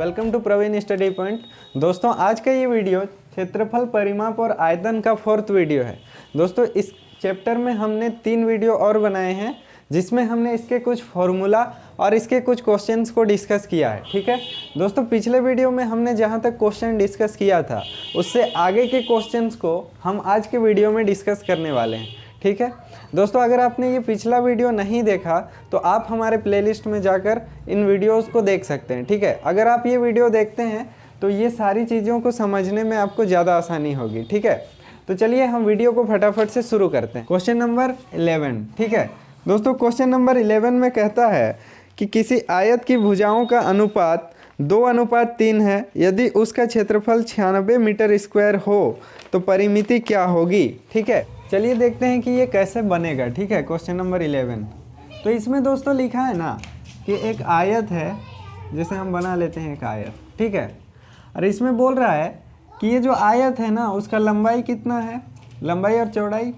Welcome to Praveen study point. दोस्तों आज का ये वीडियो क्षेत्रफल, परिमाप और आयतन का 4th वीडियो है। दोस्तों इस चैप्टर में हमने 3 वीडियो और बनाए हैं जिसमें हमने इसके कुछ फॉर्मूला और इसके कुछ क्वेश्चंस को डिस्कस किया है। ठीक है दोस्तों, पिछले वीडियो में हमने जहाँ तक क्वेश्चन डिस्कस किया था उससे आगे के क्वेश्चंस को हम आज के वीडियो में डिस्कस करने वाले हैं। ठीक है दोस्तों, अगर आपने ये पिछला वीडियो नहीं देखा तो आप हमारे प्लेलिस्ट में जाकर इन वीडियोस को देख सकते हैं। ठीक है, अगर आप ये वीडियो देखते हैं तो ये सारी चीज़ों को समझने में आपको ज़्यादा आसानी होगी। ठीक है, तो चलिए हम वीडियो को फटाफट से शुरू करते हैं। Question number 11। ठीक है दोस्तों, क्वेश्चन नंबर 11 में कहता है कि किसी आयत की भुजाओं का अनुपात 2:3 है। यदि उसका क्षेत्रफल 96 मीटर स्क्वायर हो तो परिमिति क्या होगी। ठीक है, चलिए देखते हैं कि ये कैसे बनेगा। ठीक है, क्वेश्चन नंबर 11। तो इसमें दोस्तों लिखा है ना कि एक आयत है, जैसे हम बना लेते हैं एक आयत। ठीक है, और इसमें बोल रहा है कि ये जो आयत है ना उसका लंबाई कितना है, लंबाई और चौड़ाई,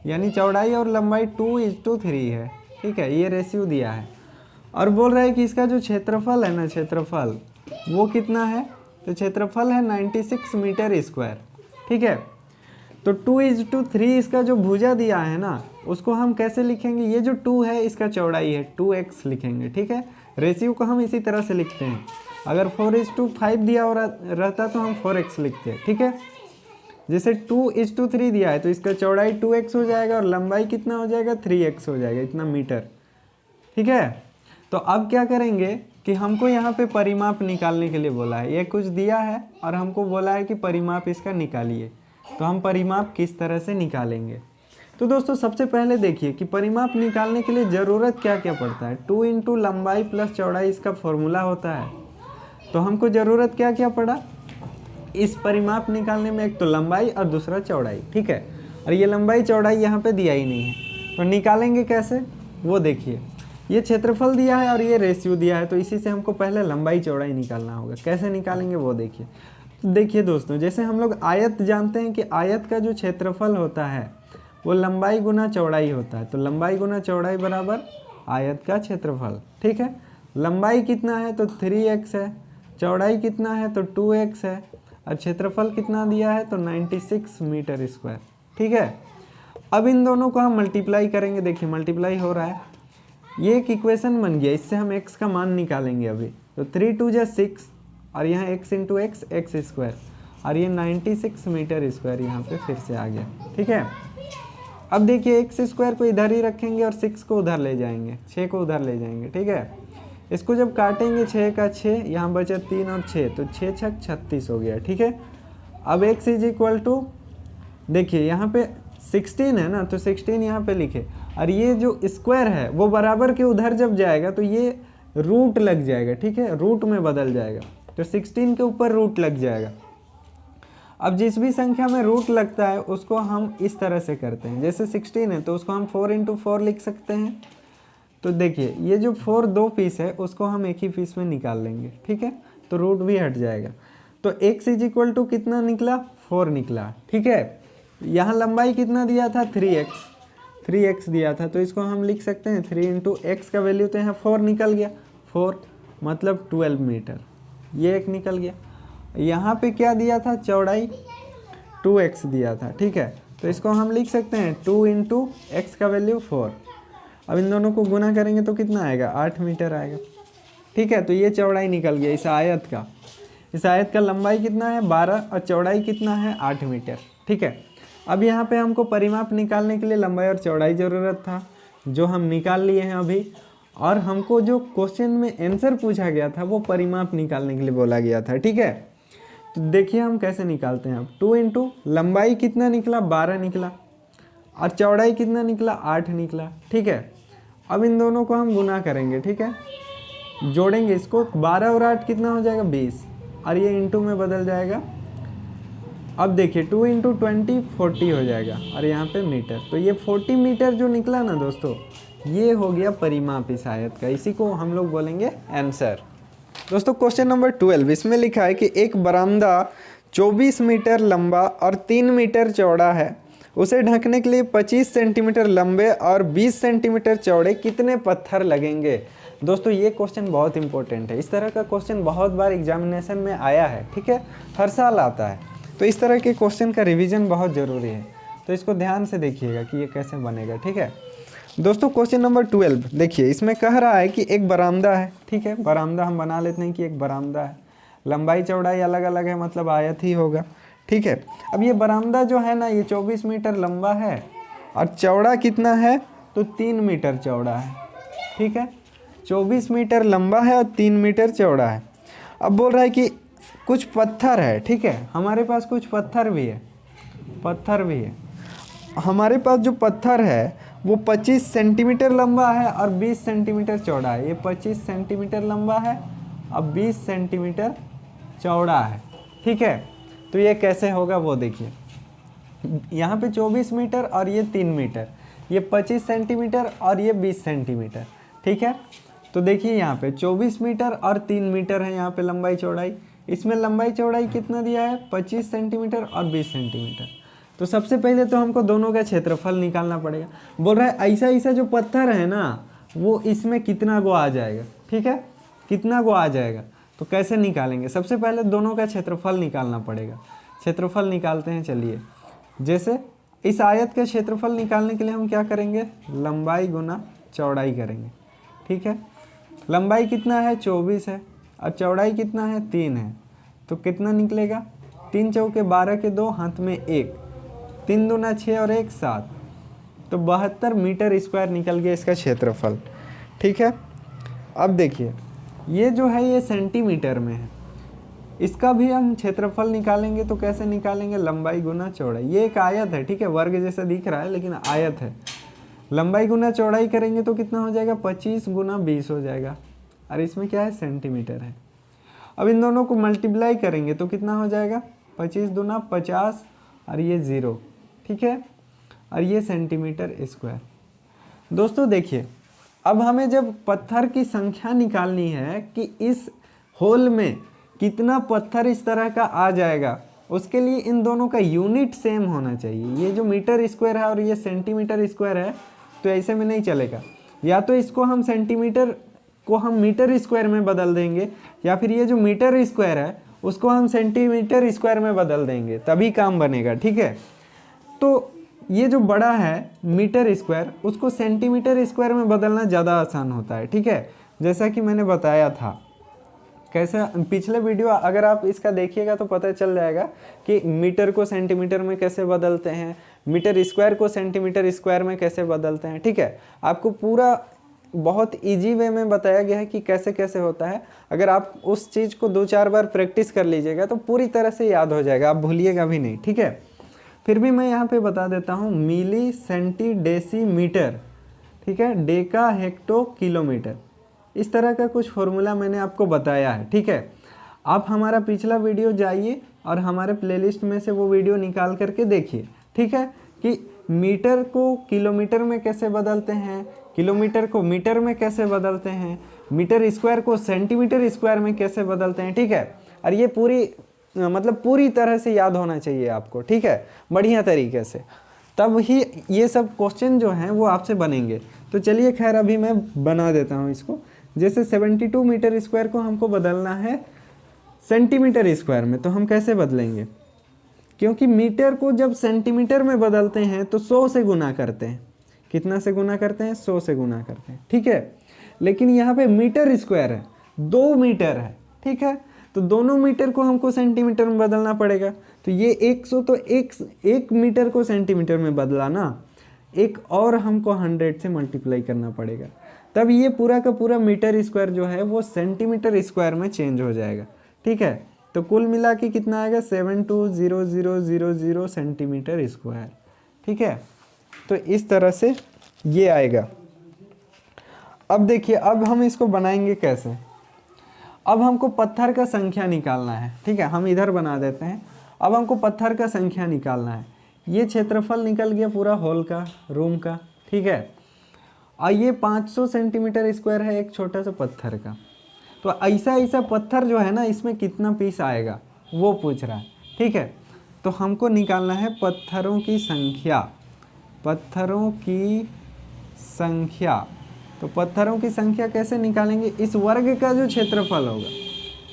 यानी चौड़ाई और लंबाई 2:3 है। ठीक है, ये रेशियो दिया है और बोल रहा है कि इसका जो क्षेत्रफल है ना, क्षेत्रफल वो कितना है, तो क्षेत्रफल है 96 मीटर स्क्वायर। ठीक है, तो 2:3 इसका जो भुजा दिया है ना उसको हम कैसे लिखेंगे, ये जो 2 है इसका चौड़ाई है 2x लिखेंगे। ठीक है, रेशियो को हम इसी तरह से लिखते हैं। अगर 4:5 दिया हो रहता तो हम 4x लिखते हैं। ठीक है, जैसे 2:3 दिया है तो इसका चौड़ाई 2x हो जाएगा और लंबाई कितना हो जाएगा, 3x हो जाएगा, इतना मीटर। ठीक है, तो अब क्या करेंगे कि हमको यहाँ पे परिमाप निकालने के लिए बोला है। ये कुछ दिया है और हमको बोला है कि परिमाप इसका निकालिए, तो हम परिमाप किस तरह से निकालेंगे। तो दोस्तों सबसे पहले देखिए कि परिमाप निकालने के लिए ज़रूरत क्या क्या पड़ता है। 2 इंटू लंबाई प्लस चौड़ाई इसका फॉर्मूला होता है। तो हमको ज़रूरत क्या क्या पड़ा इस परिमाप निकालने में, एक तो लंबाई और दूसरा चौड़ाई। ठीक है, और ये लंबाई चौड़ाई यहाँ पे दिया ही नहीं है, तो निकालेंगे कैसे वो देखिए। ये क्षेत्रफल दिया है और ये रेशियो दिया है, तो इसी से हमको पहले लंबाई चौड़ाई निकालना होगा। कैसे निकालेंगे वो देखिए। देखिए दोस्तों, जैसे हम लोग आयत जानते हैं कि आयत का जो क्षेत्रफल होता है वो लंबाई गुना चौड़ाई होता है, तो लंबाई गुना चौड़ाई बराबर आयत का क्षेत्रफल। ठीक है, लंबाई कितना है तो 3x है, चौड़ाई कितना है तो 2x है, और क्षेत्रफल कितना दिया है तो 96 मीटर स्क्वायर। ठीक है, अब इन दोनों को हम मल्टीप्लाई करेंगे। देखिए मल्टीप्लाई हो रहा है, ये एक इक्वेशन बन गया, इससे हम x का मान निकालेंगे अभी। तो 3 2 जा 6 और यहाँ x into x x square, और ये 96 मीटर स्क्वायर यहाँ पे फिर से आ गया। ठीक है, अब देखिए एक्स स्क्वायर को इधर ही रखेंगे और 6 को उधर ले जाएंगे, 6 को उधर ले जाएंगे। ठीक है, इसको जब काटेंगे 6 का 6, यहाँ बचा 3 और 6, तो 6 छक 36 हो गया। ठीक है, अब x इज इक्वल टू, देखिए यहाँ पे 16 है ना, तो 16 यहाँ पे लिखे, और ये जो स्क्वायर है वो बराबर के उधर जब जाएगा तो ये रूट लग जाएगा। ठीक है, रूट में बदल जाएगा, तो 16 के ऊपर रूट लग जाएगा। अब जिस भी संख्या में रूट लगता है उसको हम इस तरह से करते हैं, जैसे 16 है तो उसको हम 4 इंटू 4 लिख सकते हैं। तो देखिए ये जो 4 2 पीस है उसको हम एक ही पीस में निकाल लेंगे। ठीक है, तो रूट भी हट जाएगा, तो x इज इक्वल टू कितना निकला, 4 निकला। ठीक है, यहाँ लंबाई कितना दिया था 3x दिया था, तो इसको हम लिख सकते हैं 3 इंटू एक्स का वैल्यू तो यहाँ 4 निकल गया, 4 मतलब 12 मीटर, ये एक निकल गया। यहाँ पे क्या दिया था, चौड़ाई 2x दिया था। ठीक है, तो इसको हम लिख सकते हैं 2 इंटू एक्स का वैल्यू 4। अब इन दोनों को गुना करेंगे तो कितना आएगा, 8 मीटर आएगा। ठीक है, तो ये चौड़ाई निकल गया इस आयत का। इस आयत का लंबाई कितना है 12 और चौड़ाई कितना है 8 मीटर। ठीक है, अब यहाँ पे हमको परिमाप निकालने के लिए लंबाई और चौड़ाई ज़रूरत था, जो हम निकाल लिए हैं अभी। और हमको जो क्वेश्चन में आंसर पूछा गया था वो परिमाप निकालने के लिए बोला गया था। ठीक है, तो देखिए हम कैसे निकालते हैं। अब 2 इंटू लंबाई कितना निकला 12 निकला, और चौड़ाई कितना निकला 8 निकला। ठीक है, अब इन दोनों को हम गुना करेंगे। ठीक है, जोड़ेंगे इसको, 12 और 8 कितना हो जाएगा 20, और ये इंटू में बदल जाएगा। अब देखिए 2 इंटू 20 40 हो जाएगा, और यहाँ पे मीटर, तो ये 40 मीटर जो निकला ना दोस्तों, ये हो गया परिमाप इस आयत का। इसी को हम लोग बोलेंगे आंसर। दोस्तों क्वेश्चन नंबर 12, इसमें लिखा है कि एक बरामदा 24 मीटर लंबा और 3 मीटर चौड़ा है। उसे ढकने के लिए 25 सेंटीमीटर लंबे और 20 सेंटीमीटर चौड़े कितने पत्थर लगेंगे। दोस्तों ये क्वेश्चन बहुत इंपॉर्टेंट है, इस तरह का क्वेश्चन बहुत बार एग्जामिनेशन में आया है, ठीक है, हर साल आता है। तो इस तरह के क्वेश्चन का रिवीजन बहुत ज़रूरी है, तो इसको ध्यान से देखिएगा कि ये कैसे बनेगा, ठीक है। दोस्तों क्वेश्चन नंबर 12 देखिए, इसमें कह रहा है कि एक बरामदा है, ठीक है, बरामदा हम बना लेते हैं कि एक बरामदा है, लंबाई चौड़ाई अलग अलग है, मतलब आयत ही होगा, ठीक है। अब ये बरामदा जो है ना, ये 24 मीटर लंबा है और चौड़ा कितना है, तो 3 मीटर चौड़ा है, ठीक है। 24 मीटर लंबा है और 3 मीटर चौड़ा है। अब बोल रहा है कि कुछ पत्थर है, ठीक है, हमारे पास कुछ पत्थर भी है, पत्थर भी है। हमारे पास जो पत्थर है वो 25 सेंटीमीटर लंबा है और 20 सेंटीमीटर चौड़ा है। ये 25 सेंटीमीटर लंबा है और 20 सेंटीमीटर चौड़ा है, ठीक है। तो ये कैसे होगा वो देखिए, यहाँ पे 24 मीटर और ये 3 मीटर, ये 25 सेंटीमीटर और ये 20 सेंटीमीटर, ठीक है। तो देखिए यहाँ पे 24 मीटर और 3 मीटर है यहाँ पे लंबाई चौड़ाई, इसमें लंबाई चौड़ाई कितना दिया है, 25 सेंटीमीटर और 20 सेंटीमीटर। तो सबसे पहले तो हमको दोनों का क्षेत्रफल निकालना पड़ेगा। बोल रहा है ऐसा ऐसा जो पत्थर है ना, वो इसमें कितना गो आ जाएगा, ठीक है, कितना गो आ जाएगा। तो कैसे निकालेंगे, सबसे पहले दोनों का क्षेत्रफल निकालना पड़ेगा। क्षेत्रफल निकालते हैं, चलिए। जैसे इस आयत का क्षेत्रफल निकालने के लिए हम क्या करेंगे, लंबाई गुना चौड़ाई करेंगे, ठीक है। लंबाई कितना है, 24 है और चौड़ाई कितना है, 3 है। तो कितना निकलेगा, 3 चौके 12 के 2, हाथ में 1, 3 दूना 6 और 1 7, तो 72 मीटर स्क्वायर निकल गया इसका क्षेत्रफल, ठीक है। अब देखिए ये जो है ये सेंटीमीटर में है, इसका भी हम क्षेत्रफल निकालेंगे। तो कैसे निकालेंगे, लंबाई गुना चौड़ाई। ये एक आयत है, ठीक है, वर्ग जैसा दिख रहा है लेकिन आयत है। लंबाई गुना चौड़ाई करेंगे तो कितना हो जाएगा, 25 गुना 20 हो जाएगा, और इसमें क्या है, सेंटीमीटर है। अब इन दोनों को मल्टीप्लाई करेंगे तो कितना हो जाएगा, 25 दूना 50 और ये 0, ठीक है, और ये सेंटीमीटर स्क्वायर। दोस्तों देखिए, अब हमें जब पत्थर की संख्या निकालनी है कि इस होल में कितना पत्थर इस तरह का आ जाएगा, उसके लिए इन दोनों का यूनिट सेम होना चाहिए। ये जो मीटर स्क्वायर है और ये सेंटीमीटर स्क्वायर है, तो ऐसे में नहीं चलेगा। या तो इसको हम सेंटीमीटर को हम मीटर स्क्वायर में बदल देंगे, या फिर ये जो मीटर स्क्वायर है उसको हम सेंटीमीटर स्क्वायर में बदल देंगे, तभी काम बनेगा, ठीक है। तो ये जो बड़ा है मीटर स्क्वायर, उसको सेंटीमीटर स्क्वायर में बदलना ज़्यादा आसान होता है, ठीक है, जैसा कि मैंने बताया था। कैसा, पिछले वीडियो अगर आप इसका देखिएगा तो पता चल जाएगा कि मीटर को सेंटीमीटर में कैसे बदलते हैं, मीटर स्क्वायर को सेंटीमीटर स्क्वायर में कैसे बदलते हैं, ठीक है। आपको पूरा बहुत इजी वे में बताया गया है कि कैसे कैसे होता है। अगर आप उस चीज़ को 2-4 बार प्रैक्टिस कर लीजिएगा तो पूरी तरह से याद हो जाएगा, आप भूलिएगा भी नहीं, ठीक है। फिर भी मैं यहाँ पे बता देता हूँ, मिली सेंटी डेसी मीटर, ठीक है, डेका हेक्टो किलोमीटर, इस तरह का कुछ फॉर्मूला मैंने आपको बताया है, ठीक है। आप हमारा पिछला वीडियो जाइए और हमारे प्लेलिस्ट में से वो वीडियो निकाल करके देखिए, ठीक है, कि मीटर को किलोमीटर में कैसे बदलते हैं, किलोमीटर को मीटर में कैसे बदलते हैं, मीटर स्क्वायर को सेंटीमीटर स्क्वायर में कैसे बदलते हैं, ठीक है। और ये पूरी तरह से याद होना चाहिए आपको, ठीक है, बढ़िया तरीके से, तब ही ये सब क्वेश्चन जो हैं वो आपसे बनेंगे। तो चलिए खैर अभी मैं बना देता हूँ इसको। जैसे 72 मीटर स्क्वायर को हमको बदलना है सेंटीमीटर स्क्वायर में, तो हम कैसे बदलेंगे, क्योंकि मीटर को जब सेंटीमीटर में बदलते हैं तो 100 से गुना करते हैं। कितना से गुना करते हैं, 100 से गुना करते हैं, ठीक है। लेकिन यहाँ पे मीटर स्क्वायर है, 2 मीटर है, ठीक है, तो दोनों मीटर को हमको सेंटीमीटर में बदलना पड़ेगा। तो ये 100 तो एक मीटर को सेंटीमीटर में बदला ना, एक और हमको 100 से मल्टीप्लाई करना पड़ेगा, तब ये पूरा का पूरा मीटर स्क्वायर जो है वो सेंटीमीटर स्क्वायर में चेंज हो जाएगा, ठीक है। तो कुल मिला के कितना आएगा, 720000 सेंटीमीटर स्क्वायर, ठीक है। तो इस तरह से ये आएगा। अब देखिए, अब हम इसको बनाएंगे कैसे। अब हमको पत्थर का संख्या निकालना है, ठीक है, हम इधर बना देते हैं। अब हमको पत्थर का संख्या निकालना है। ये क्षेत्रफल निकल गया पूरा हॉल का, रूम का, ठीक है। और ये 500 सेंटीमीटर स्क्वायर है एक छोटा सा पत्थर का। तो ऐसा ऐसा पत्थर जो है ना, इसमें कितना पीस आएगा वो पूछ रहा है, ठीक है। तो हमको निकालना है पत्थरों की संख्या, पत्थरों की संख्या, तो पत्थरों की संख्या कैसे निकालेंगे, इस वर्ग का जो क्षेत्रफल होगा,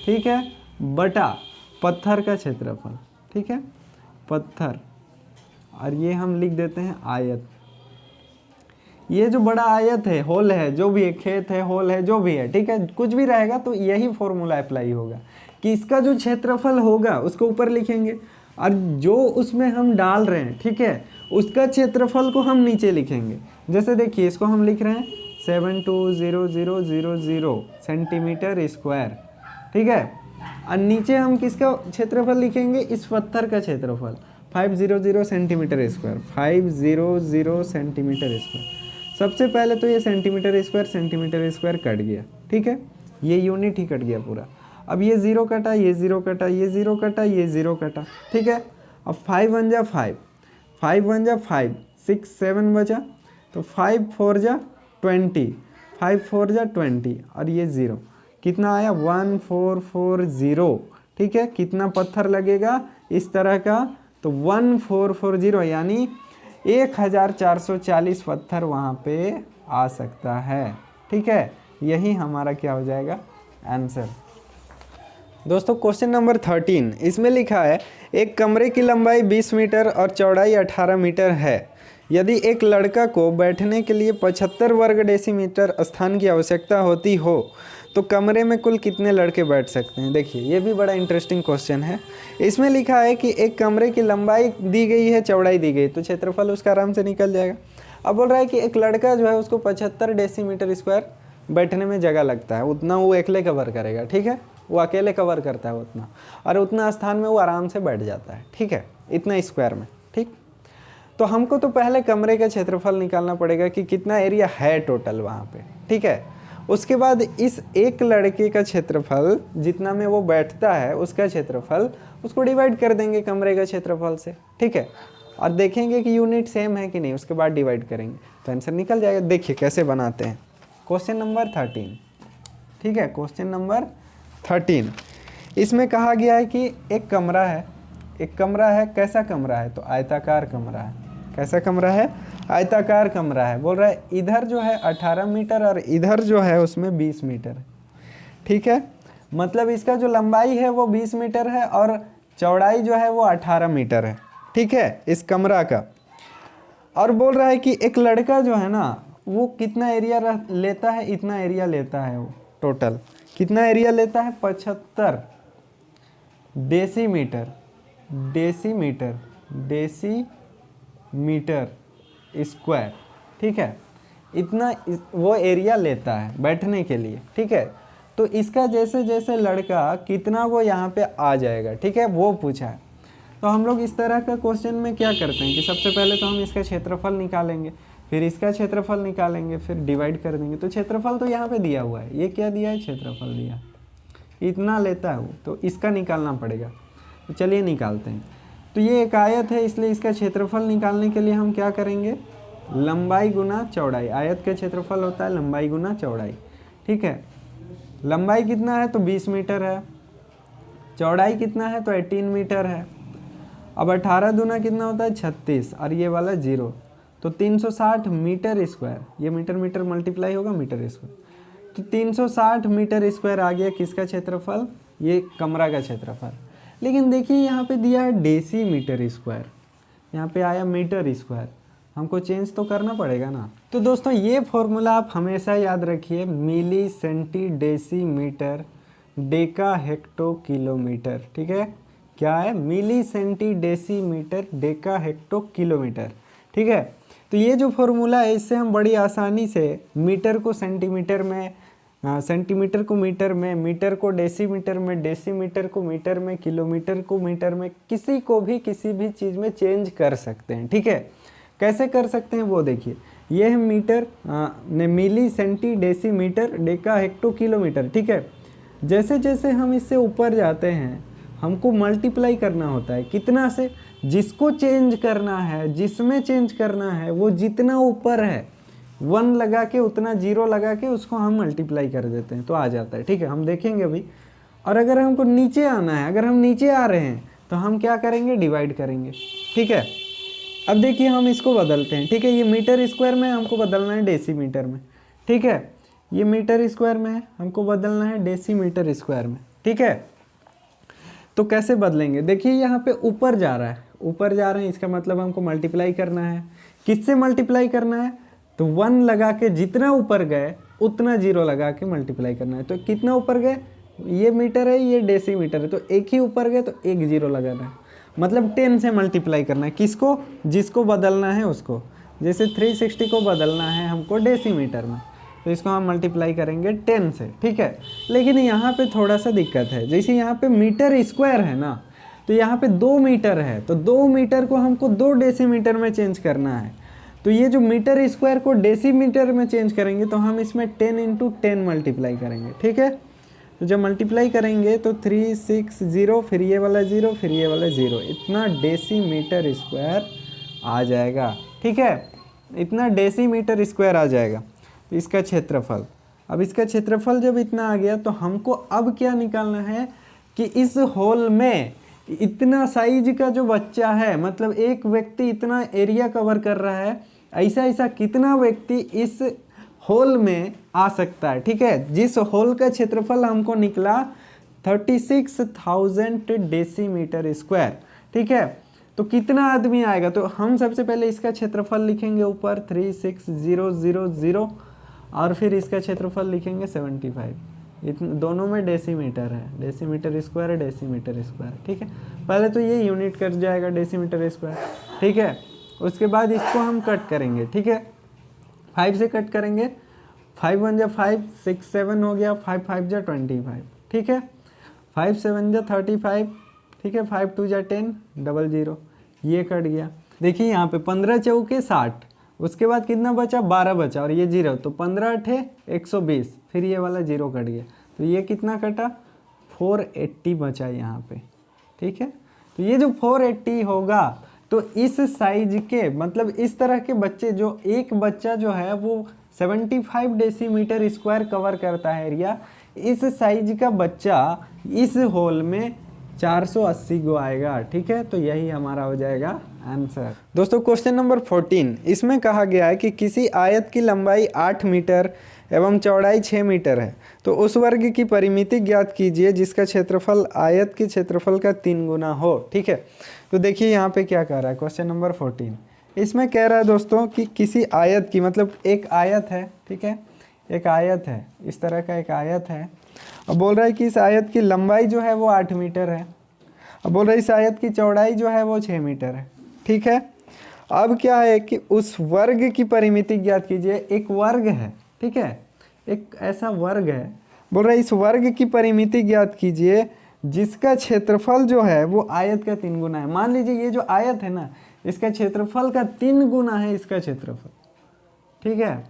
ठीक है, बटा पत्थर का क्षेत्रफल, ठीक है, पत्थर, और ये हम लिख देते हैं आयत। ये जो बड़ा आयत है, होल है, जो भी है, खेत है, होल है, जो भी है, ठीक है, कुछ भी रहेगा तो यही फॉर्मूला अप्लाई होगा कि इसका जो क्षेत्रफल होगा उसको ऊपर लिखेंगे, और जो उसमें हम डाल रहे हैं, ठीक है, उसका क्षेत्रफल को हम नीचे लिखेंगे। जैसे देखिए इसको हम लिख रहे हैं 720000 सेंटीमीटर स्क्वायर, ठीक है, और नीचे हम किसका क्षेत्रफल लिखेंगे, इस पत्थर का क्षेत्रफल 500 सेंटीमीटर स्क्वायर, 500 सेंटीमीटर स्क्वायर। सबसे पहले तो ये सेंटीमीटर स्क्वायर कट गया, ठीक है, ये यूनिट ही कट गया पूरा। अब ये जीरो कटा, ये जीरो कटा, ये जीरो कटा, ये जीरो कटा, ठीक है। अब 5 1 जा 5, 5 1 जा 5, 6 7 बचा, तो 5 4 जा 20, 5 4 जा 20, और ये ज़ीरो कितना आया 1440, ठीक है। कितना पत्थर लगेगा इस तरह का, तो 1440, यानी 1440 पत्थर वहाँ पे आ सकता है, ठीक है। यही हमारा क्या हो जाएगा आंसर। दोस्तों क्वेश्चन नंबर 13, इसमें लिखा है एक कमरे की लंबाई 20 मीटर और चौड़ाई 18 मीटर है। यदि एक लड़का को बैठने के लिए 75 वर्ग डेसीमीटर स्थान की आवश्यकता होती हो तो कमरे में कुल कितने लड़के बैठ सकते हैं। देखिए ये भी बड़ा इंटरेस्टिंग क्वेश्चन है। इसमें लिखा है कि एक कमरे की लंबाई दी गई है, चौड़ाई दी गई, तो क्षेत्रफल उसका आराम से निकल जाएगा। अब बोल रहा है कि एक लड़का जो है उसको 75 डेसीमीटर स्क्वायर बैठने में जगह लगता है, उतना वो अकेले कवर करेगा, ठीक है, वो अकेले कवर करता है उतना, और उतना स्थान में वो आराम से बैठ जाता है, ठीक है, इतना स्क्वायर में, ठीक। तो हमको तो पहले कमरे का क्षेत्रफल निकालना पड़ेगा कि कितना एरिया है टोटल वहाँ पे, ठीक है। उसके बाद इस एक लड़के का क्षेत्रफल जितना में वो बैठता है उसका क्षेत्रफल, उसको डिवाइड कर देंगे कमरे का क्षेत्रफल से, ठीक है, और देखेंगे कि यूनिट सेम है कि नहीं, उसके बाद डिवाइड करेंगे तो आंसर निकल जाएगा। देखिए कैसे बनाते हैं। क्वेश्चन नंबर 13, ठीक है, क्वेश्चन नंबर 13, इसमें कहा गया है कि एक कमरा है, एक कमरा है, कैसा कमरा है, तो आयताकार कमरा है। कैसा कमरा है, आयताकार कमरा है। बोल रहा है इधर जो है 18 मीटर और इधर जो है उसमें 20 मीटर है, ठीक है, मतलब इसका जो लंबाई है वो 20 मीटर है और चौड़ाई जो है वो 18 मीटर है, ठीक है, इस कमरा का। और बोल रहा है कि एक लड़का जो है ना वो कितना एरिया लेता है, इतना एरिया लेता है, वो टोटल कितना एरिया लेता है, 75 डेसीमीटर, डेसीमीटर, डेसीमीटर स्क्वायर, ठीक है, इतना वो एरिया लेता है बैठने के लिए, ठीक है। तो इसका जैसे जैसे लड़का कितना वो यहाँ पे आ जाएगा, ठीक है, वो पूछा है। तो हम लोग इस तरह का क्वेश्चन में क्या करते हैं कि सबसे पहले तो हम इसका क्षेत्रफल निकालेंगे, फिर इसका क्षेत्रफल निकालेंगे, फिर डिवाइड कर देंगे। तो क्षेत्रफल तो यहाँ पे दिया हुआ है, ये क्या दिया है, क्षेत्रफल दिया, इतना लेता है वो, तो इसका निकालना पड़ेगा। तो चलिए निकालते हैं। तो ये एक आयत है, इसलिए इसका क्षेत्रफल निकालने के लिए हम क्या करेंगे, लंबाई गुना चौड़ाई। आयत का क्षेत्रफल होता है लंबाई गुना चौड़ाई, ठीक है। लंबाई कितना है तो 20 मीटर है, चौड़ाई कितना है तो 18 मीटर है। अब 18 दूना कितना होता है 36, और ये वाला 0, तो 360 मीटर स्क्वायर, ये मीटर मीटर मल्टीप्लाई होगा मीटर स्क्वायर, तो 360 मीटर स्क्वायर आ गया किसका क्षेत्रफल, ये कमरा का क्षेत्रफल। लेकिन देखिए यहाँ पे दिया है डेसीमीटर स्क्वायर, यहाँ पे आया मीटर स्क्वायर, हमको चेंज तो करना पड़ेगा ना। तो दोस्तों ये फॉर्मूला आप हमेशा याद रखिए, milli centi decimetre deca hecto kilometre, ठीक है, क्या है, milli centi decimetre deca hecto kilometre, ठीक है। तो ये जो फॉर्मूला है इससे हम बड़ी आसानी से मीटर को सेंटीमीटर में, सेंटीमीटर को मीटर में, मीटर को डेसीमीटर में, डेसीमीटर को मीटर में, किलोमीटर को मीटर में, किसी को भी किसी भी चीज़ में चेंज कर सकते हैं, ठीक है। कैसे कर सकते हैं वो देखिए, ये है मीटर ने milli centi decimetre deca hecto kilometre, ठीक है। जैसे जैसे हम इससे ऊपर जाते हैं हमको मल्टीप्लाई करना होता है, कितना से, जिसको चेंज करना है, जिसमें चेंज करना है वो जितना ऊपर है 1 लगा के, उतना 0 लगा के उसको हम मल्टीप्लाई कर देते हैं तो आ जाता है, ठीक है, हम देखेंगे अभी। और अगर हमको नीचे आना है, अगर हम नीचे आ रहे हैं तो हम क्या करेंगे, डिवाइड करेंगे, ठीक है। अब देखिए हम इसको बदलते हैं, ठीक है, ये मीटर स्क्वायर में हमको बदलना है डेसीमीटर में, ठीक है। ये मीटर स्क्वायर में है, हमको बदलना है डेसीमीटर स्क्वायर में, ठीक है। तो कैसे बदलेंगे, देखिए यहाँ पे ऊपर जा रहा है, ऊपर जा रहे हैं, इसका मतलब हमको मल्टीप्लाई करना है। किससे मल्टीप्लाई करना है, तो 1 लगा के जितना ऊपर गए उतना 0 लगा के मल्टीप्लाई करना है। तो कितना ऊपर गए, ये मीटर है, ये डेसीमीटर है, तो एक ही ऊपर गए तो एक 0 लगाना है, मतलब 10 से मल्टीप्लाई करना है। किसको, जिसको बदलना है उसको। जैसे 360 को बदलना है हमको डेसीमीटर में, तो इसको हम मल्टीप्लाई करेंगे 10 से, ठीक है। लेकिन यहाँ पे थोड़ा सा दिक्कत है, जैसे यहाँ पे मीटर स्क्वायर है ना, तो यहाँ पे 2 मीटर है, तो 2 मीटर को हमको 2 डेसीमीटर में चेंज करना है। तो ये जो मीटर स्क्वायर को डेसीमीटर में चेंज करेंगे तो हम इसमें 10 × 10 मल्टीप्लाई करेंगे, ठीक है। तो जब मल्टीप्लाई करेंगे तो 360, फिर ये वाला 0, फिर ये वाला 0, इतना डेसीमीटर स्क्वायर आ जाएगा, ठीक है। इतना डेसीमीटर स्क्वायर आ जाएगा इसका क्षेत्रफल। अब इसका क्षेत्रफल जब इतना आ गया तो हमको अब क्या निकालना है कि इस होल में इतना साइज का जो बच्चा है, मतलब एक व्यक्ति इतना एरिया कवर कर रहा है, ऐसा ऐसा कितना व्यक्ति इस होल में आ सकता है, ठीक है। जिस होल का क्षेत्रफल हमको निकला 36,000 डेसीमीटर स्क्वायर, ठीक है। तो कितना आदमी आएगा, तो हम सबसे पहले इसका क्षेत्रफल लिखेंगे ऊपर 36000 और फिर इसका क्षेत्रफल लिखेंगे 75। दोनों में डेसीमीटर है, डेसीमीटर स्क्वायर है, डेसीमीटर स्क्वायर, ठीक है। पहले तो ये यूनिट कट जाएगा डेसीमीटर स्क्वायर, ठीक है। उसके बाद इसको हम कट करेंगे, ठीक है, 5 से कट करेंगे, 5 1 जा 5, 6 7 हो गया, 5 5 जा 25, ठीक है, 5 7 जा 35, ठीक है, 5 2 जा 10, 00, ये कट गया। देखिए यहाँ पे 15 चौके 60, उसके बाद कितना बचा, 12 बचा और ये 0, तो 15 8 120, फिर ये वाला 0 कट गया, तो ये कितना कटा, 480 बचा यहाँ पे, ठीक है। तो ये जो 480 होगा, तो इस साइज के, मतलब इस तरह के बच्चे, जो एक बच्चा जो है वो 75 डेसीमीटर स्क्वायर कवर करता है एरिया, इस साइज का बच्चा इस होल में 480 गो आएगा, ठीक है। तो यही हमारा हो जाएगा आंसर। दोस्तों क्वेश्चन नंबर 14, इसमें कहा गया है कि किसी आयत की लंबाई 8 मीटर एवं चौड़ाई 6 मीटर है, तो उस वर्ग की परिमिति ज्ञात कीजिए जिसका क्षेत्रफल आयत के क्षेत्रफल का 3 गुना हो, ठीक है। तो देखिए यहाँ पे क्या कह रहा है, क्वेश्चन नंबर 14, इसमें कह रहा है दोस्तों कि किसी आयत की, मतलब एक आयत है, ठीक है, एक आयत है, इस तरह का एक आयत है, अब बोल रहा है कि इस आयत की लंबाई जो है वो 8 मीटर है, अब बोल रहा है इस आयत की चौड़ाई जो है वो 6 मीटर है, ठीक है। अब क्या है कि उस वर्ग की परिमिति ज्ञात कीजिए, एक वर्ग है, ठीक है, एक ऐसा वर्ग है, बोल रहा है इस वर्ग की परिमिति ज्ञात कीजिए जिसका क्षेत्रफल जो है वो आयत का 3 गुना है। मान लीजिए ये जो आयत है ना, इसका क्षेत्रफल का 3 गुना है इसका क्षेत्रफल, ठीक है।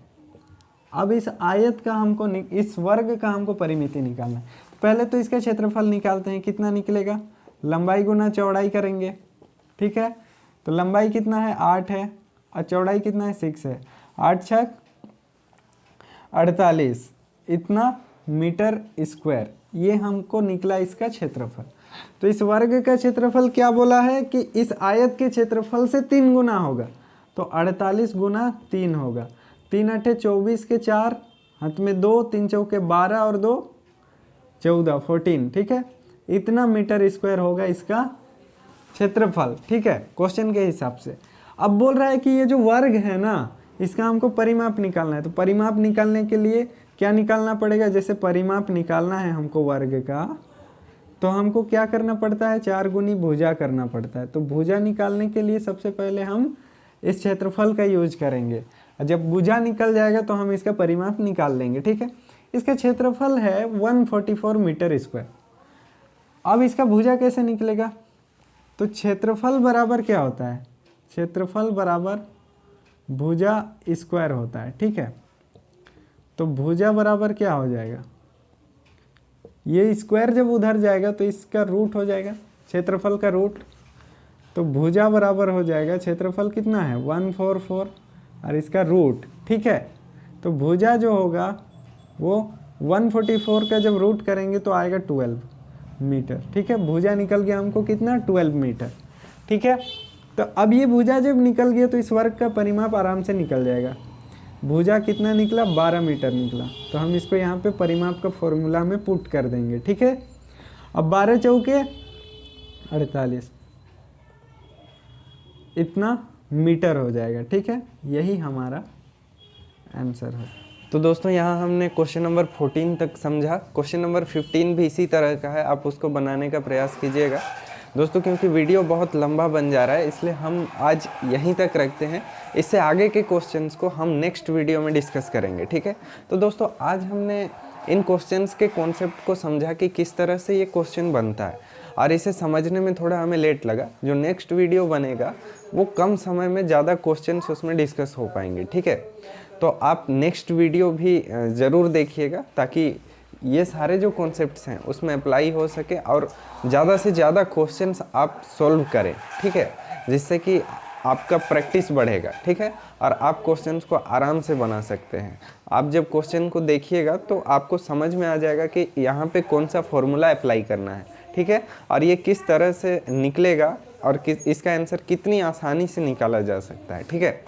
अब इस आयत का हमको, इस वर्ग का हमको परिमिति निकालना है। पहले तो इसका क्षेत्रफल निकालते हैं, कितना निकलेगा, लंबाई गुना चौड़ाई करेंगे, ठीक है। तो लंबाई कितना है, 8 है, और चौड़ाई कितना है, 6 है, 8 6 48, इतना मीटर स्क्वायर, ये हमको निकला इसका क्षेत्रफल। तो इस वर्ग का क्षेत्रफल क्या बोला है कि इस आयत के क्षेत्रफल से 3 गुना होगा, तो 48 गुना 3 होगा, 3 8 24 के 4, हाथ में 2, 3 चौके 12 और 2 14, 14, ठीक है। इतना मीटर स्क्वायर होगा इसका क्षेत्रफल, ठीक है, क्वेश्चन के हिसाब से। अब बोल रहा है कि ये जो वर्ग है ना, इसका हमको परिमाप निकालना है। तो परिमाप निकालने के लिए क्या निकालना पड़ेगा, जैसे परिमाप निकालना है हमको वर्ग का, तो हमको क्या करना पड़ता है, 4 गुनी भुजा करना पड़ता है। तो भुजा निकालने के लिए सबसे पहले हम इस क्षेत्रफल का यूज करेंगे, जब भुजा निकल जाएगा तो हम इसका परिमाप निकाल लेंगे, ठीक है। इसका क्षेत्रफल है 144 मीटर स्क्वायर। अब इसका भुजा कैसे निकलेगा, तो क्षेत्रफल बराबर क्या होता है, क्षेत्रफल बराबर भुजा स्क्वायर होता है, ठीक है। तो भुजा बराबर क्या हो जाएगा, ये स्क्वायर जब उधर जाएगा तो इसका रूट हो जाएगा, क्षेत्रफल का रूट। तो भुजा बराबर हो जाएगा, क्षेत्रफल कितना है 144 और इसका रूट, ठीक है। तो भुजा जो होगा वो 144 का जब रूट करेंगे तो आएगा 12 मीटर, ठीक है। भुजा निकल गया हमको कितना, 12 मीटर, ठीक है। तो अब ये भुजा जब निकल गया तो इस वर्ग का परिमाप आराम से निकल जाएगा। भुजा कितना निकला, 12 मीटर निकला। तो हम इसको यहाँ पे परिमाप का फॉर्मूला में पुट कर देंगे, ठीक है। अब 12 चौके 48 इतना मीटर हो जाएगा, ठीक है। यही हमारा आंसर है। तो दोस्तों यहाँ हमने क्वेश्चन नंबर 14 तक समझा। क्वेश्चन नंबर 15 भी इसी तरह का है, आप उसको बनाने का प्रयास कीजिएगा दोस्तों, क्योंकि वीडियो बहुत लंबा बन जा रहा है, इसलिए हम आज यहीं तक रखते हैं। इससे आगे के क्वेश्चंस को हम नेक्स्ट वीडियो में डिस्कस करेंगे, ठीक है। तो दोस्तों आज हमने इन क्वेश्चंस के कॉन्सेप्ट को समझा कि किस तरह से ये क्वेश्चन बनता है, और इसे समझने में थोड़ा हमें लेट लगा। जो नेक्स्ट वीडियो बनेगा वो कम समय में ज़्यादा क्वेश्चंस उसमें डिस्कस हो पाएंगे, ठीक है। तो आप नेक्स्ट वीडियो भी ज़रूर देखिएगा, ताकि ये सारे जो कॉन्सेप्ट्स हैं उसमें अप्लाई हो सके और ज़्यादा से ज़्यादा क्वेश्चंस आप सॉल्व करें, ठीक है, जिससे कि आपका प्रैक्टिस बढ़ेगा, ठीक है, और आप क्वेश्चंस को आराम से बना सकते हैं। आप जब क्वेश्चन को देखिएगा तो आपको समझ में आ जाएगा कि यहाँ पे कौन सा फॉर्मूला अप्लाई करना है, ठीक है, और ये किस तरह से निकलेगा और इसका आंसर कितनी आसानी से निकाला जा सकता है, ठीक है।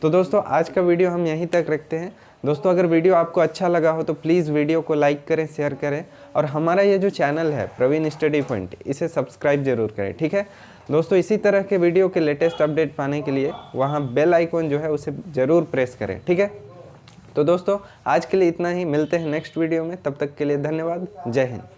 तो दोस्तों आज का वीडियो हम यहीं तक रखते हैं। दोस्तों अगर वीडियो आपको अच्छा लगा हो तो प्लीज़ वीडियो को लाइक करें, शेयर करें, और हमारा ये जो चैनल है प्रवीण स्टडी पॉइंट, इसे सब्सक्राइब जरूर करें, ठीक है। दोस्तों इसी तरह के वीडियो के लेटेस्ट अपडेट पाने के लिए वहाँ बेल आइकॉन जो है उसे ज़रूर प्रेस करें, ठीक है। तो दोस्तों आज के लिए इतना ही, मिलते हैं नेक्स्ट वीडियो में, तब तक के लिए धन्यवाद। जय हिंद।